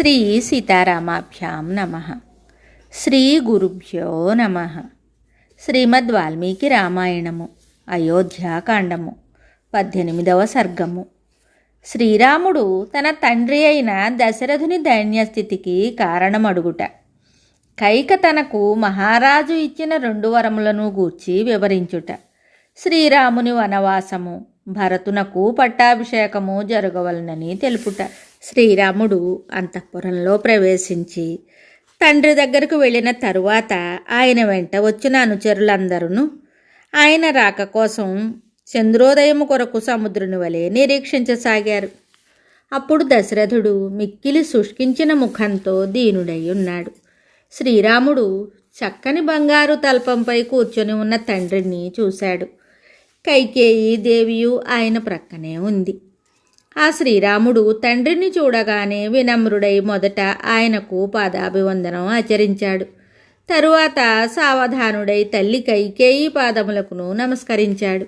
శ్రీ సీతారామాభ్యాం నమః. శ్రీ గురుభ్యో నమః. శ్రీమద్ వాల్మీకి రామాయణము అయోధ్యాకాండము 18వ సర్గము. శ్రీరాముడు తన తండ్రి అయిన దశరథుని దైన్యస్థితికి కారణమడుగుట. కైక తనకు మహారాజు ఇచ్చిన 2 వరములను గూర్చి వివరించుట. శ్రీరాముని వనవాసము, భరతునకు పట్టాభిషేకము జరగవలనని తెలుపుట. శ్రీరాముడు అంతఃపురంలో ప్రవేశించి తండ్రి దగ్గరకు వెళ్ళిన తరువాత ఆయన వెంట వచ్చిన అనుచరులందరూ ఆయన రాక కోసం చంద్రోదయము కొరకు సముద్రుని వలె నిరీక్షించసాగారు. అప్పుడు దశరథుడు మిక్కిలి శుష్కించిన ముఖంతో దీనుడై ఉన్నాడు. శ్రీరాముడు చక్కని బంగారు తల్పంపై కూర్చొని ఉన్న తండ్రిని చూశాడు. కైకేయి దేవియు ఆయన ప్రక్కనే ఉంది. ఆ శ్రీరాముడు తండ్రిని చూడగానే వినమ్రుడై మొదట ఆయనకు పాదాభివందనం ఆచరించాడు. తరువాత సావధానుడై తల్లి కైకేయి పాదములకును నమస్కరించాడు.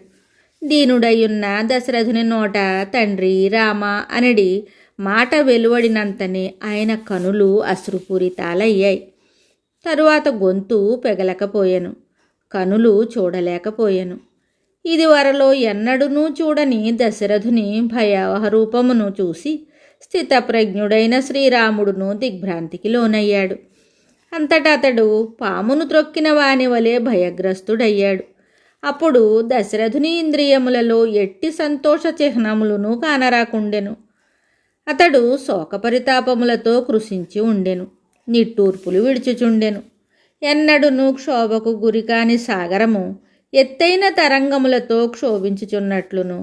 దీనుడయ్యున్న దశరథుని నోట తండ్రి రామ అనడి మాట వెలువడినంతనే ఆయన కనులు అశ్రుపూరితాలయ్యాయి. తరువాత గొంతు పెగలకపోయెను, కనులు చూడలేకపోయెను. ఇది వరలో ఎన్నడూనూ చూడని దశరథుని భయావహ రూపమును చూసి స్థితప్రజ్ఞుడైన శ్రీరాముడును దిగ్భ్రాంతికి లోనయ్యాడు. అంతటా అతడు పామును త్రొక్కిన వాని వలె భయగ్రస్తుడయ్యాడు. అప్పుడు దశరథుని ఇంద్రియములలో ఎట్టి సంతోష చిహ్నములను కానరాకుండెను. అతడు శోకపరితాపములతో కృశించి ఉండెను, నిట్టూర్పులు విడుచుచుండెను. ఎన్నడూనూ క్షోభకు గురికాని సాగరము ఎత్తైన తరంగములతో క్షోభించుచున్నట్లును,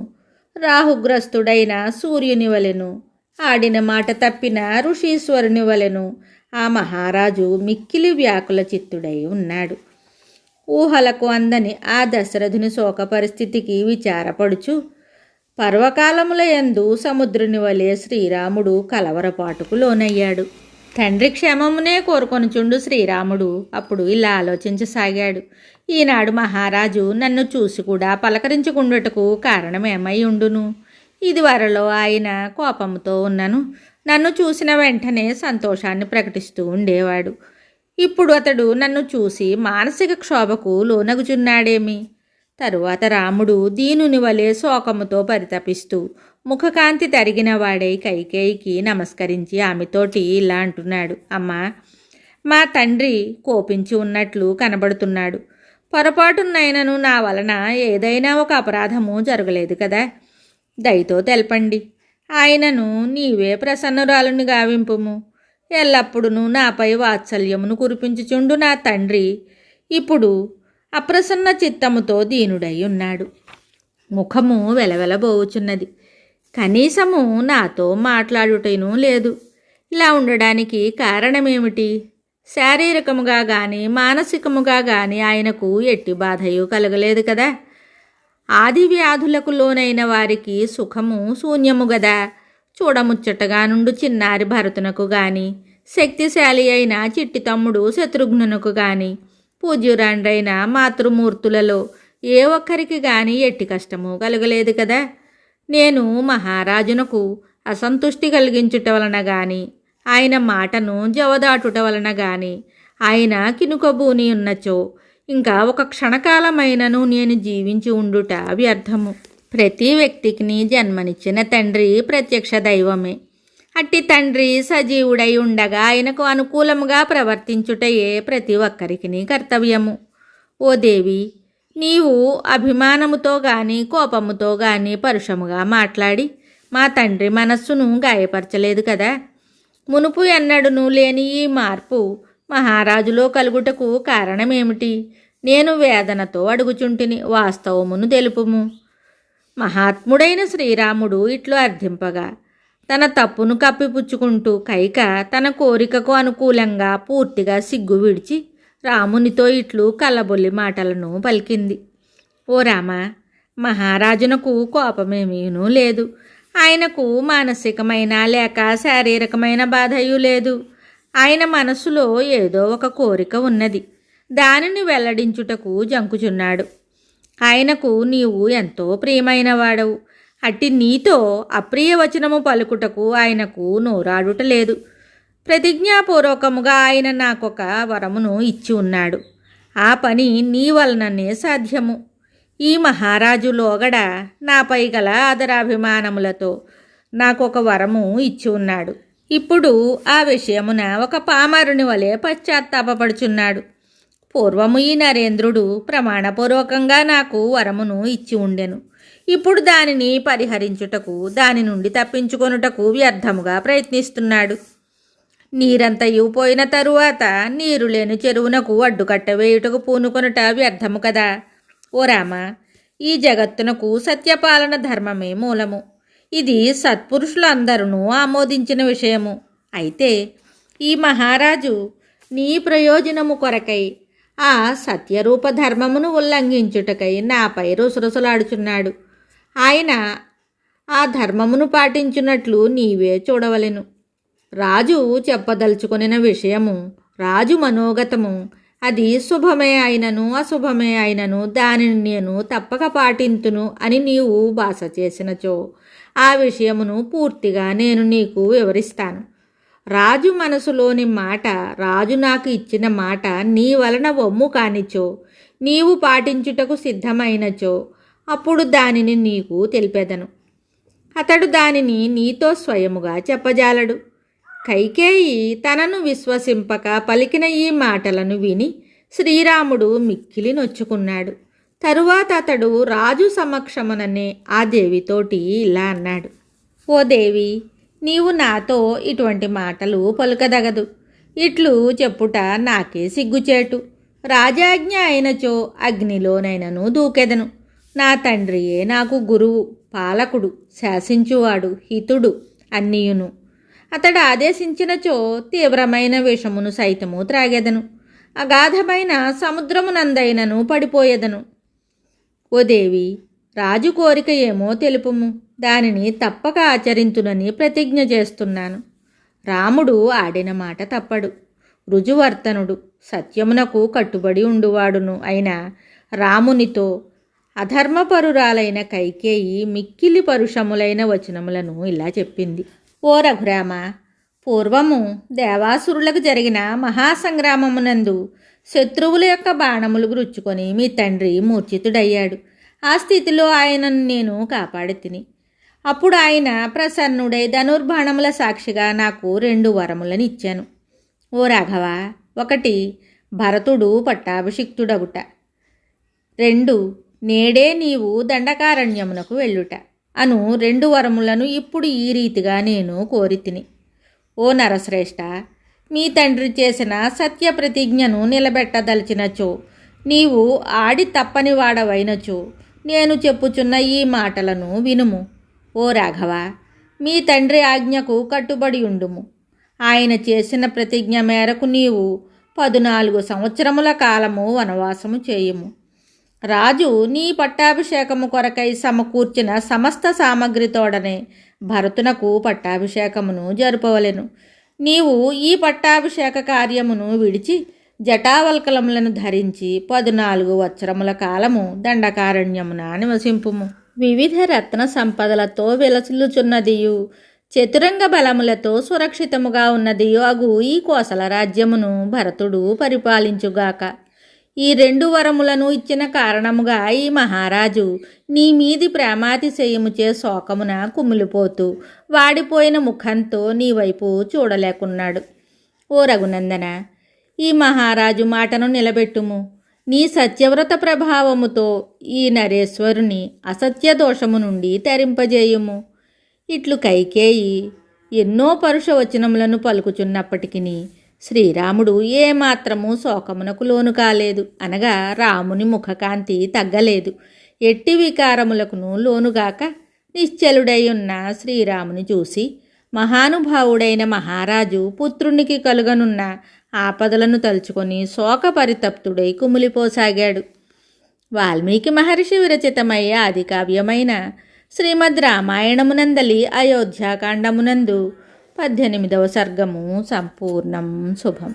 రాహుగ్రస్తుడైన సూర్యుని వలెను, ఆడిన మాట తప్పిన ఋషీశ్వరుని వలెను ఆ మహారాజు మిక్కిలి వ్యాకుల చిత్తుడై ఉన్నాడు. ఊహలకు అందని ఆ దశరథుని శోక పరిస్థితికి విచారపడుచు పర్వకాలముల యందు సముద్రుని వలె శ్రీరాముడు కలవరపాటుకు లోనయ్యాడు. తండ్రి క్షేమమునే కోరుకొనుచుండు శ్రీరాముడు అప్పుడు ఇలా ఆలోచించసాగాడు. ఈనాడు మహారాజు నన్ను చూసి కూడా పలకరించుకుండుటకు కారణమేమై ఉండును? ఇదివరలో ఆయన కోపంతో ఉన్నను, నన్ను చూసిన వెంటనే సంతోషాన్ని ప్రకటిస్తూ ఉండేవాడు. ఇప్పుడు అతడు నన్ను చూసి మానసిక క్షోభకు లోనగుచున్నాడేమి? తరువాత రాముడు దీనుని వలె శోకముతో పరితపిస్తూ ముఖకాంతి తరిగిన వాడై కైకేయికి నమస్కరించి ఆమెతోటి ఇలా అంటున్నాడు. అమ్మా, మా తండ్రి కోపించి ఉన్నట్లు కనబడుతున్నాడు. పొరపాటునైనను నా వలన ఏదైనా ఒక అపరాధము జరగలేదు కదా? దయతో తెలపండి. ఆయనను నీవే ప్రసన్నురాలుని గావింపుము. ఎల్లప్పుడూ నాపై వాత్సల్యమును కురిపించుచుండు నా తండ్రి ఇప్పుడు అప్రసన్న చిత్తముతో దీనుడై ఉన్నాడు. ముఖము వెలవెలబోవుచున్నది. కనీసము నాతో మాట్లాడుటను లేదు. ఇలా ఉండడానికి కారణమేమిటి? శారీరకముగా కానీ మానసికముగా కానీ ఆయనకు ఎట్టి బాధయు కలగలేదు కదా? ఆది వ్యాధులకు లోనైన వారికి సుఖము శూన్యము గదా? చూడముచ్చటగా నుండు చిన్నారి భరతునకు గాని, శక్తిశాలి అయిన చిట్టి తమ్ముడు శత్రుఘ్నునకు గాని, పూజ్యురాండ్రైన మాతృమూర్తులలో ఏ ఒక్కరికి గాని ఎట్టి కష్టము కలగలేదు కదా? నేను మహారాజునకు అసంతుష్టి కలిగించుట వలన గాని, ఆయన మాటను జవదాటుట వలన గాని ఆయన కినుకబూని ఉన్నచో ఇంకా ఒక క్షణకాలమైనను నేను జీవించి ఉండుట వ్యర్థము. ప్రతి వ్యక్తికి జన్మనిచ్చిన తండ్రి ప్రత్యక్ష దైవమే. అట్టి తండ్రి సజీవుడై ఉండగా ఆయనకు అనుకూలముగా ప్రవర్తించుటయే ప్రతి ఒక్కరికి కర్తవ్యము. ఓ దేవి, నీవు అభిమానముతో గాని కోపముతో గాని పరుషముగా మాట్లాడి మా తండ్రి మనస్సును గాయపరచలేదు కదా? మునుపు ఎన్నడూనూ లేని ఈ మార్పు మహారాజులో కలుగుటకు కారణమేమిటి? నేను వేదనతో అడుగుచుంటిని, వాస్తవమును తెలుపుము. మహాత్ముడైన శ్రీరాముడు ఇట్లు అర్థింపగా తన తప్పును కప్పిపుచ్చుకుంటూ కైక తన కోరికకు అనుకూలంగా పూర్తిగా సిగ్గు విడిచి రామునితో ఇట్లు కల్లబొల్లి మాటలను పలికింది. ఓ రామ, మహారాజునకు కోపమేమీనూ లేదు. ఆయనకు మానసికమైన లేక శారీరకమైన బాధయు లేదు. ఆయన మనసులో ఏదో ఒక కోరిక ఉన్నది. దానిని వెల్లడించుటకు జంకుచున్నాడు. ఆయనకు నీవు ఎంతో ప్రియమైన వాడవు. అట్టి నీతో అప్రియవచనము పలుకుటకు ఆయనకు నోరాడుట లేదు. ప్రతిజ్ఞాపూర్వకముగా ఆయన నాకొక వరమును ఇచ్చి ఉన్నాడు. ఆ పని నీ వలననే సాధ్యము. ఈ మహారాజు లోగడ నాపై గల ఆదరాభిమానములతో నాకొక వరము ఇచ్చి ఉన్నాడు. ఇప్పుడు ఆ విషయమున ఒక పామరుని వలె పశ్చాత్తాపపడుచున్నాడు. పూర్వము ఈ నరేంద్రుడు ప్రమాణపూర్వకంగా నాకు వరమును ఇచ్చి ఉండెను. ఇప్పుడు దానిని పరిహరించుటకు, దాని నుండి తప్పించుకొనుటకు వ్యర్థముగా ప్రయత్నిస్తున్నాడు. నీరంతయు పోయిన తరువాత నీరు లేని చెరువునకు అడ్డుకట్ట వేయుటకు పూనుకొనుట వ్యర్థము కదా. ఓ రామ, ఈ జగత్తునకు సత్యపాలన ధర్మమే మూలము. ఇది సత్పురుషులందరూ ఆమోదించిన విషయము. అయితే ఈ మహారాజు నీ ప్రయోజనము కొరకై ఆ సత్యరూప ధర్మమును ఉల్లంఘించుటకై నాపై రుసరుసలాడుచున్నాడు. ఆయన ఆ ధర్మమును పాటించున్నట్లు నీవే చూడవలెను. రాజు చెప్పదలుచుకొనిన విషయము, రాజు మనోగతము, అది శుభమే అయినను అశుభమే అయినను దానిని నేను తప్పక పాటింతును అని నీవు భాష చేసినచో ఆ విషయమును పూర్తిగా నేను నీకు వివరిస్తాను. రాజు మనసులోని మాట, రాజు నాకు ఇచ్చిన మాట నీ వలన వమ్ము కానిచో, నీవు పాటించుటకు సిద్ధమైనచో అప్పుడు దానిని నీకు తెలిపెదను. అతడు దానిని నీతో స్వయముగా చెప్పజాలడు. కైకేయి తనను విశ్వసింపక పలికిన ఈ మాటలను విని శ్రీరాముడు మిక్కిలి నొచ్చుకున్నాడు. తరువాత అతడు రాజు సమక్షముననే ఆ దేవితోటి ఇలా అన్నాడు: ఓ దేవి, నీవు నాతో ఇటువంటి మాటలు పలుకదగదు. ఇట్లు చెప్పుట నాకే సిగ్గుచేటు. రాజాజ్ఞ అయినచో అగ్నిలోనైనను దూకెదను. నా తండ్రియే నాకు గురువు, పాలకుడు, శాసించువాడు, హితుడు అన్నీయును. అతడు ఆదేశించినచో తీవ్రమైన విషమును సైతము త్రాగెదను. అగాధమైన సముద్రమునందైనను పడిపోయేదను. ఓ దేవి, రాజు కోరిక ఏమో తెలుపుము, దానిని తప్పక ఆచరించునని ప్రతిజ్ఞ చేస్తున్నాను. రాముడు ఆడిన మాట తప్పడు. రుజువర్తనుడు, సత్యమునకు కట్టుబడి ఉండువాడును అయిన రామునితో అధర్మపరురాలైన కైకేయి మిక్కిలి పరుషములైన వచనములను ఇలా చెప్పింది: ఓ రఘురామ, పూర్వము దేవాసురులకు జరిగిన మహాసంగ్రామమునందు శత్రువుల యొక్క బాణములు గుచ్చుకొని మీ తండ్రి మూర్ఛితుడయ్యాడు. ఆ స్థితిలో ఆయనను నేను కాపాడి తిని. అప్పుడు ఆయన ప్రసన్నుడై ధనుర్బాణముల సాక్షిగా నాకు 2 వరములను ఇచ్చాను. ఓ రాఘవ, 1 భరతుడు పట్టాభిషిక్తుడగుట, 2 నేడే నీవు దండకారణ్యమునకు వెళ్ళుట అను 2 వరములను ఇప్పుడు ఈ రీతిగా నేను కోరి తిని. ఓ నరశ్రేష్ఠ, మీ తండ్రి చేసిన సత్య ప్రతిజ్ఞను నిలబెట్టదలిచినచో, నీవు ఆడి తప్పని వాడవైనచో నేను చెప్పుచున్న ఈ మాటలను వినుము. ఓ రాఘవ, మీ తండ్రి ఆజ్ఞకు కట్టుబడి ఉండుము. ఆయన చేసిన ప్రతిజ్ఞ మేరకు నీవు 14 సంవత్సరముల కాలము వనవాసము చేయుము. రాజు నీ పట్టాభిషేకము కొరకై సమకూర్చిన సమస్త సామగ్రితోడనే భరతునకు పట్టాభిషేకమును జరుపవలెను. నీవు ఈ పట్టాభిషేక కార్యమును విడిచి జటావల్కలములను ధరించి 14 వత్సరముల కాలము దండకారణ్యమున నివసింపుము. వివిధ రత్న సంపదలతో విలసిల్లుచున్నదియు చతురంగ బలములతో సురక్షితముగా ఉన్నదియు అగు ఈ కోసల రాజ్యమును భరతుడు పరిపాలించుగాక. ఈ 2 వరములను ఇచ్చిన కారణముగా ఈ మహారాజు నీ మీది ప్రేమాతిశయముచే శోకమున కుమిలిపోతూ వాడిపోయిన ముఖంతో నీ వైపు చూడలేకున్నాడు. ఓ రఘునందన, ఈ మహారాజు మాటను నిలబెట్టుము. నీ సత్యవ్రత ప్రభావముతో ఈ నరేశ్వరుని అసత్య దోషము నుండి తరింపజేయుము. ఇట్లు కైకేయి ఎన్నో పరుష వచనములను పలుకుచున్నప్పటికీ శ్రీరాముడు ఏమాత్రము శోకమునకు లోను కాలేదు. అనగా రాముని ముఖకాంతి తగ్గలేదు. ఎట్టి వికారములకును లోనుగాక నిశ్చలుడై ఉన్న శ్రీరాముని చూసి మహానుభావుడైన మహారాజు పుత్రునికి కలుగనున్న ఆపదలను తలుచుకొని శోకపరితప్తుడై కుమిలిపోసాగాడు. వాల్మీకి మహర్షి విరచితమయ్యే ఆది కావ్యమైన శ్రీమద్ రామాయణమునందలి అయోధ్యాకాండమునందు 18వ సర్గము సంపూర్ణం. శుభం.